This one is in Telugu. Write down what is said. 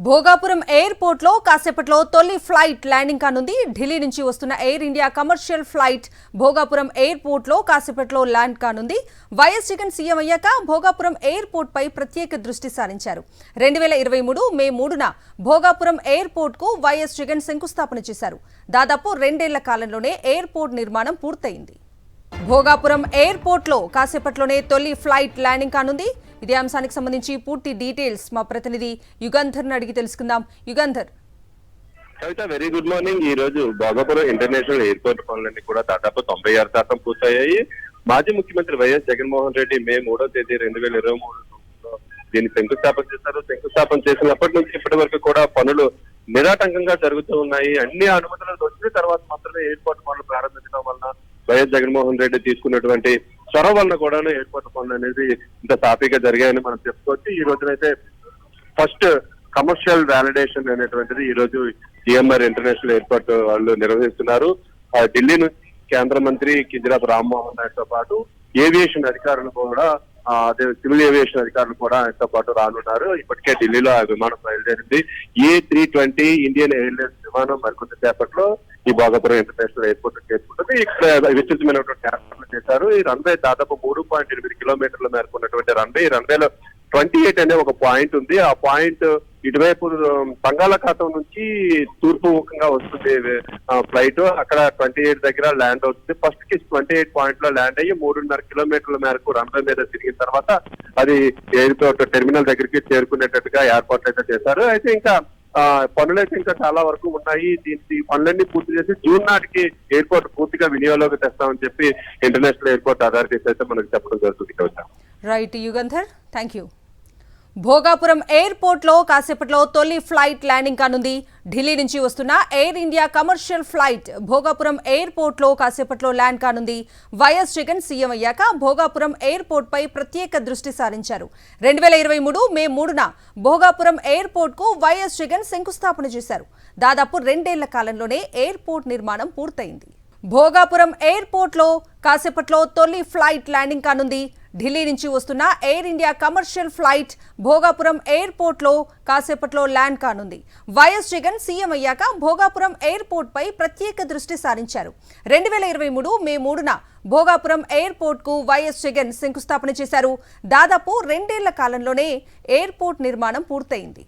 భోగాపురం ఎయిర్పోర్ట్ లో కాసేపట్లో తొలి ఫ్లైట్ ల్యాండింగ్ కానుంది. ఢిల్లీ నుంచి వస్తున్న air India commercial flight Bhogapuram airport లో కాసేపట్లో ల్యాండ్ కానుంది. వైఎస్ జగన్ సీఎం అయ్యాక భోగాపురం ఎయిర్పోర్ట్ పై ప్రత్యేక దృష్టి సారించారు. 2023 మే 3న భోగాపురం ఎయిర్పోర్ట్ కు వైఎస్ జగన్ శంకుస్థాపన చేశారు. దాదాపు 2 ఏళ్ల కాలంలోనే ఎయిర్పోర్ట్ నిర్మాణం పూర్తయింది. భోగాపురం ఎయిర్పోర్ట్ లో కాసేపట్లోనే తొలి ఫ్లైట్ ల్యాండింగ్ కానుంది. ఇదే అంశానికి సంబంధించి పూర్తి డీటెయిల్స్ మా ప్రతినిధి యుగంధర్ అడిగి తెలుసుకుందాం. యుగంధర్, కవిత, వెరీ గుడ్ మార్నింగ్. ఈ రోజు భోగాపురం ఇంటర్నేషనల్ ఎయిర్పోర్ట్ పనులన్నీ కూడా దాదాపు 96% పూర్తయ్యాయి. మాజీ ముఖ్యమంత్రి వైఎస్ జగన్మోహన్ రెడ్డి మే 3వ తేదీ 2023 దీన్ని శంకుస్థాపన చేశారు. శంకుస్థాపన చేసినప్పటి నుంచి ఇప్పటి వరకు కూడా పనులు నిరాటంకంగా జరుగుతూ ఉన్నాయి. అన్ని అనుమతులు వచ్చిన తర్వాత మాత్రమే ఎయిర్పోర్ట్ పనులు ప్రారంభించడం వలన వైఎస్ జగన్మోహన్ రెడ్డి తీసుకున్నటువంటి చొరవ వలన కూడా ఎయిర్పోర్ట్ పనులు అనేది ఇంత సాఫీగా జరిగాయని మనం చెప్పుకోవచ్చు. ఈ రోజునైతే ఫస్ట్ కమర్షియల్ వ్యాలిడేషన్ అనేటువంటిది ఈ రోజు జిఎంఆర్ ఇంటర్నేషనల్ ఎయిర్పోర్ట్ వాళ్ళు నిర్వహిస్తున్నారు. ఢిల్లీ నుంచి కేంద్ర మంత్రి కింజరాపు రామ్మోహన్ నాయుడుతో పాటు ఏవియేషన్ అధికారులు కూడా అదే సివిల్ ఏవియేషన్ అధికారులు కూడా ఆయనతో పాటు రానున్నారు. ఇప్పటికే ఢిల్లీలో ఆ విమానం బయలుదేరింది. A320 ఇండియన్ ఎయిర్లైన్స్ విమానం మరికొంత సేపట్లో ఈ భోగాపురం ఇంటర్నేషనల్ ఎయిర్పోర్ట్ చేసుకుంటుంది. ఇక్కడ విస్తృతమైనటువంటి ఏర్పాట్లు చేశారు. ఈ రన్వే దాదాపు 3.8 కిలోమీటర్ల మేరకు ఉన్నటువంటి రన్వే. ఈ రన్వేలో 28 అనే ఒక పాయింట్ ఉంది. ఆ పాయింట్ ఇటువైపు బంగాళాఖాతం నుంచి తూర్పు ముఖంగా వస్తుంది ఫ్లైట్. అక్కడ 28 దగ్గర ల్యాండ్ అవుతుంది. ఫస్ట్ కి 28 పాయింట్ లో ల్యాండ్ అయ్యి 3.5 కిలోమీటర్ల మేరకు రన్వే మీద తిరిగిన తర్వాత అది ఎయిర్పోర్ట్ టెర్మినల్ దగ్గరికి చేరుకునేటట్టుగా ఏర్పాట్లు అయితే చేశారు. అయితే ఇంకా పనులైతే ఇంకా చాలా వరకు ఉన్నాయి. దీనికి పనులన్నీ పూర్తి చేసి జూన్ నాటికి ఎయిర్పోర్ట్ పూర్తిగా వినియోగంలోకి తెస్తామని చెప్పి ఇంటర్నేషనల్ ఎయిర్పోర్ట్ అథారిటీస్ అయితే మనకు చెప్పడం జరుగుతుంది. Right Yugandhar, thank you. Bhogapuram airport లో కాసేపట్లో తొలి ఫ్లైట్ ల్యాండింగ్ కానుంది. ఢిల్లీ నుంచి వస్తున్న air India commercial flight Bhogapuram airport లో కాసేపట్లో ల్యాండ్ కానుంది. వైఎస్ జగన్ సీఎం అయ్యాక భోగాపురం ఎయిర్పోర్ట్ పై ప్రత్యేక దృష్టి సారించారు. 2023 మే 3న భోగాపురం ఎయిర్పోర్ట్ కు వైఎస్ జగన్ శంకుస్థాపన చేశారు. దాదాపు 2 ఏళ్ల కాలంలోనే ఎయిర్పోర్ట్ నిర్మాణం పూర్తయింది. భోగాపురం ఎయిర్పోర్ట్ లో కాసేపట్లో తొలి ఫ్లైట్ ల్యాండింగ్ కానుంది. ఢిల్లీ నుంచి వస్తున్న air India commercial flight Bhogapuram airport లో కాసేపట్లో ల్యాండ్ కానుంది. వైఎస్ జగన్ సీఎం అయ్యాక భోగాపురం ఎయిర్పోర్ట్ పై ప్రత్యేక దృష్టి సారించారు. 2023 మే 3న భోగాపురం ఎయిర్పోర్ట్ కు వైఎస్ జగన్ శంకుస్థాపన చేశారు. దాదాపు 2 ఏళ్ల కాలంలోనే ఎయిర్పోర్ట్ నిర్మాణం పూర్తయింది.